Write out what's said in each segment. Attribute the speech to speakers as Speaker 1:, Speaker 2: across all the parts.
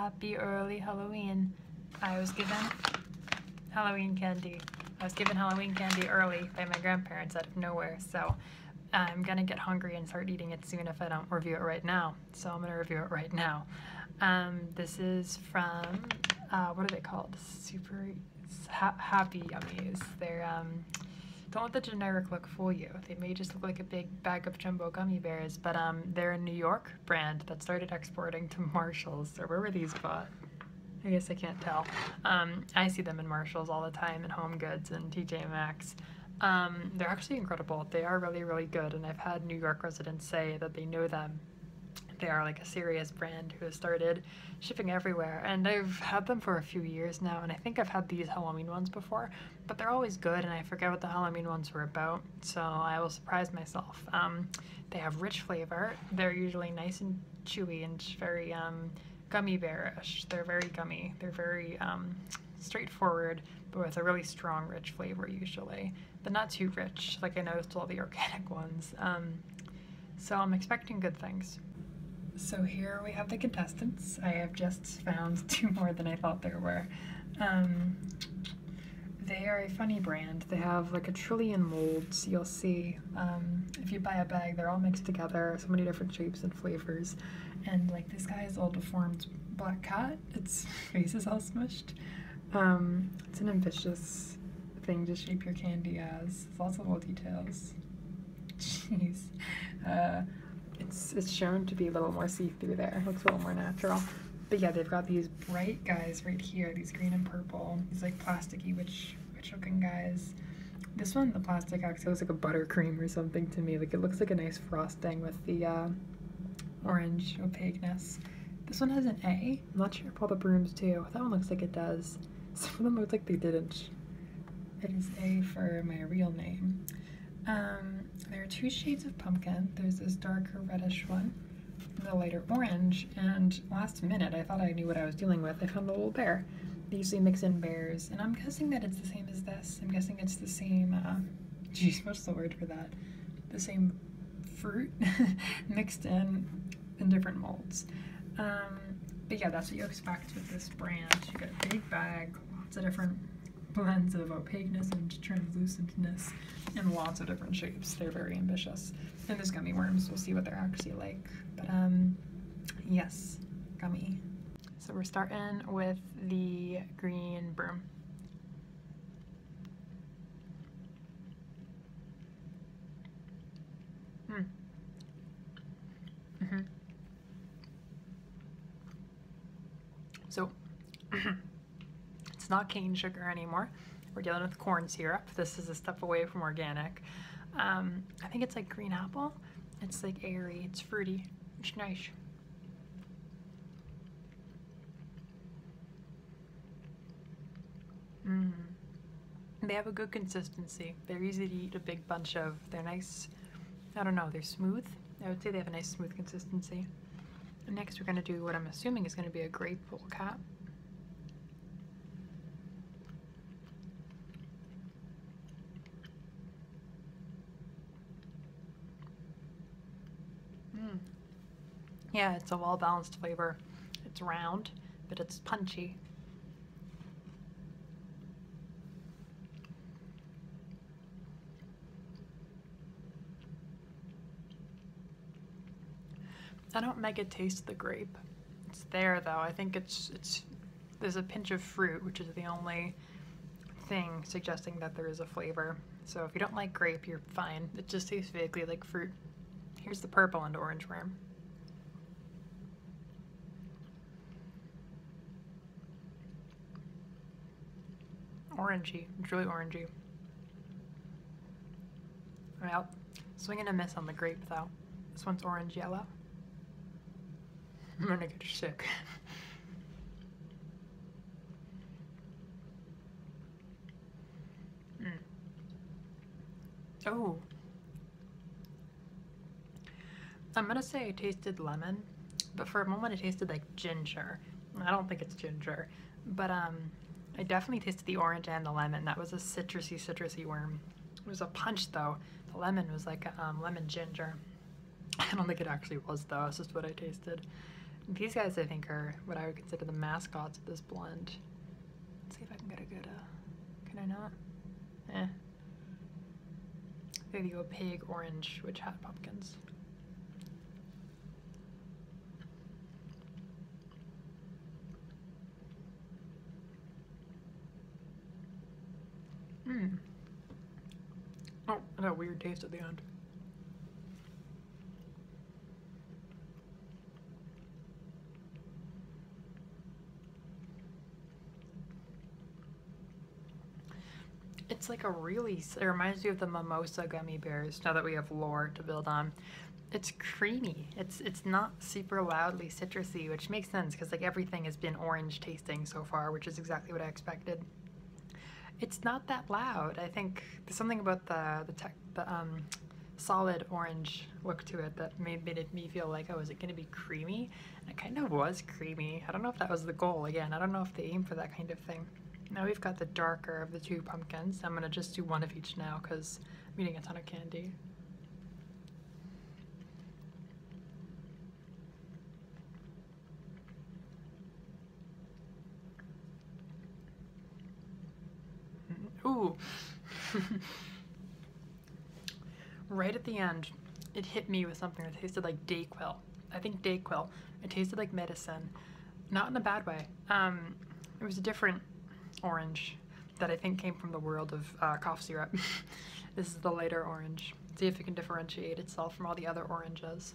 Speaker 1: Happy early Halloween. I was given Halloween candy. I was given Halloween candy early by my grandparents out of nowhere, so I'm gonna get hungry and start eating it soon if I don't review it right now. So I'm gonna review it right now. This is from, what are they called? Happy Yummies. They're, don't let the generic look fool you. They may just look like a big bag of jumbo gummy bears, but they're a New York brand that started exporting to Marshalls. So where were these bought? I guess I can't tell. I see them in Marshalls all the time, in Home Goods and TJ Maxx. They're actually incredible. They are really, really good, and I've had New York residents say that they know them. They are like a serious brand who has started shipping everywhere, and I've had them for a few years now, and I think I've had these Halloween ones before, but they're always good, and I forget what the Halloween ones were about, so I will surprise myself. They have rich flavor. They're usually nice and chewy and very gummy bearish. They're very gummy. They're very straightforward, but with a really strong, rich flavor usually, but not too rich, like I noticed all the organic ones. So I'm expecting good things. So here we have the contestants. I have just found 2 more than I thought there were. They are a funny brand. They have like 1 trillion molds, you'll see. If you buy a bag, they're all mixed together, so many different shapes and flavors. And like this guy is all deformed black cat. Its face is all smushed. It's an ambitious thing to shape your candy as. Lots of little details. Jeez. It's shown to be a little more see-through there. It looks a little more natural. But yeah, they've got these bright guys right here, these green and purple, these like plasticky witch looking guys. This one, the plastic actually looks like a buttercream or something to me. Like it looks like a nice frosting with the orange opaqueness. This one has an A. I'm not sure if all the brooms do. That one looks like it does. Some of them look like they didn't. It is A for my real name. There are 2 shades of pumpkin. There's this darker reddish one and the lighter orange, and last minute I thought I knew what I was dealing with. I found the little bear. They usually mix in bears, and I'm guessing that it's the same as this. I'm guessing it's the same, geez, what's the word for that? The same fruit mixed in different molds. But yeah, that's what you expect with this brand. You get a big bag, lots of different blends of opaqueness and translucentness, and lots of different shapes. They're very ambitious. And there's gummy worms. We'll see what they're actually like. But yes, gummy. So we're starting with the green broom. So it's not cane sugar anymore. We're dealing with corn syrup. This is a step away from organic. I think it's like green apple. It's like airy, it's fruity, it's nice. They have a good consistency. They're easy to eat a big bunch of. They're nice, I don't know, they're smooth. I would say they have a nice smooth consistency. And next we're gonna do what I'm assuming is gonna be a grape roll cap. Yeah, it's a well-balanced flavor. It's round, but it's punchy. I don't mega taste the grape. It's there though. I think there's a pinch of fruit, which is the only thing suggesting that there is a flavor. So if you don't like grape, you're fine. It just tastes vaguely like fruit. Here's the purple and orange worm. Orangey, it's really orangey. Well, swing and a miss on the grape though. This one's orange yellow. I'm gonna get sick. Oh. I'm gonna say I tasted lemon, but for a moment it tasted like ginger. I don't think it's ginger, but I definitely tasted the orange and the lemon. That was a citrusy worm. It was a punch though. The lemon was like lemon ginger. I don't think it actually was though, it's just what I tasted. These guys, I think, are what I would consider the mascots of this blend. Let's see if I can get a good, can I not? Eh. They're the opaque orange witch hat pumpkins. Mmm. Oh, I got a weird taste at the end. It's like a really, it reminds me of the mimosa gummy bears, now that we have lore to build on. It's creamy. It's not super loudly citrusy, which makes sense because like everything has been orange tasting so far, which is exactly what I expected. It's not that loud. I think there's something about the solid orange look to it that made me feel like, oh, is it going to be creamy? And it kind of was creamy. I don't know if that was the goal. Again, I don't know if they aim for that kind of thing. Now we've got the darker of the two pumpkins. I'm going to just do one of each now because I'm eating a ton of candy. Ooh. Right at the end, it hit me with something that tasted like Dayquil. I think Dayquil. It tasted like medicine. Not in a bad way. It was a different orange that I think came from the world of cough syrup. This is the lighter orange. See if it can differentiate itself from all the other oranges.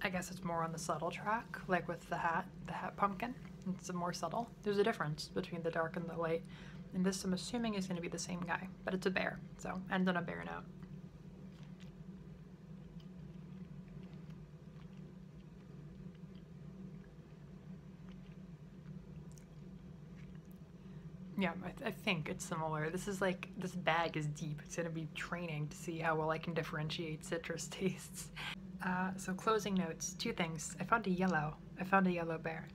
Speaker 1: I guess it's more on the subtle track, like with the hat pumpkin. It's more subtle. There's a difference between the dark and the light. And this, I'm assuming, is going to be the same guy, but it's a bear, so ends on a bear note. Yeah, I think it's similar. This is like, this bag is deep. It's going to be training to see how well I can differentiate citrus tastes. So closing notes, two things. I found a yellow bear.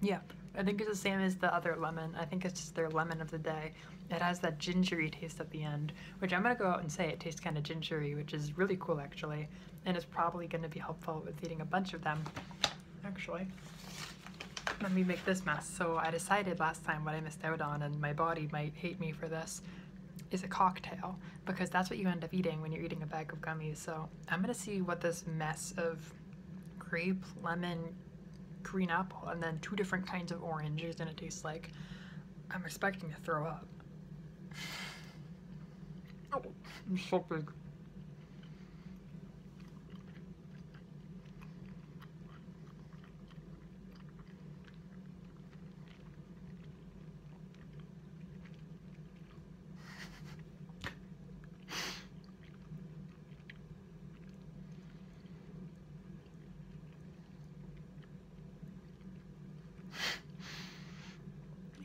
Speaker 1: Yep, I think it's the same as the other lemon. I think it's just their lemon of the day. It has that gingery taste at the end, which I'm gonna go out and say it tastes kind of gingery, which is really cool actually, and it's probably gonna be helpful with eating a bunch of them. Actually, let me make this mess. So I decided last time what I missed out on, and my body might hate me for this, is a cocktail, because that's what you end up eating when you're eating a bag of gummies. So I'm gonna see what this mess of grape, lemon, green apple, and then two different kinds of orange is gonna taste like. I'm expecting to throw up. Oh, it's so big.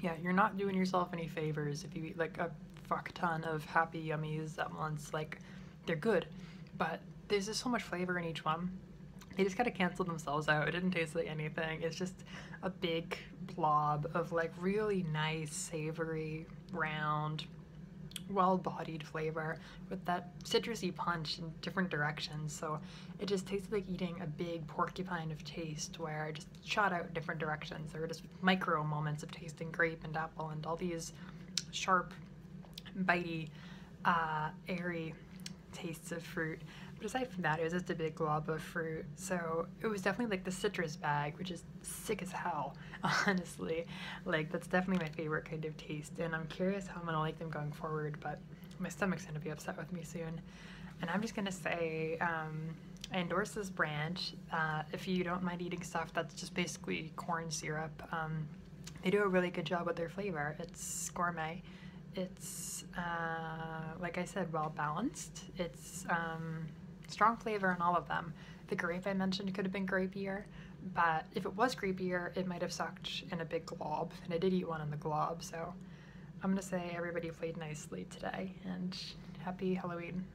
Speaker 1: Yeah, you're not doing yourself any favors if you eat like a fuck ton of Happy Yummies at once. Like, they're good, but there's just so much flavor in each one. They just kind of cancel themselves out. It didn't taste like anything. It's just a big blob of like really nice, savory, round, well-bodied flavor with that citrusy punch in different directions. So it just tasted like eating a big porcupine of taste where it just shot out in different directions. There were just micro moments of tasting grape and apple and all these sharp, bitey, airy tastes of fruit. But aside from that, it was just a big glob of fruit. So it was definitely like the citrus bag, which is sick as hell, honestly. Like, that's definitely my favorite kind of taste. And I'm curious how I'm gonna like them going forward, but my stomach's gonna be upset with me soon. And I'm just gonna say, I endorse this brand. If you don't mind eating stuff that's just basically corn syrup, they do a really good job with their flavor. It's gourmet. It's, like I said, well balanced. It's strong flavor in all of them. The grape I mentioned could have been grapier, but if it was grapier, it might have sucked in a big glob, and I did eat one in the glob, so I'm gonna say everybody played nicely today, and happy Halloween.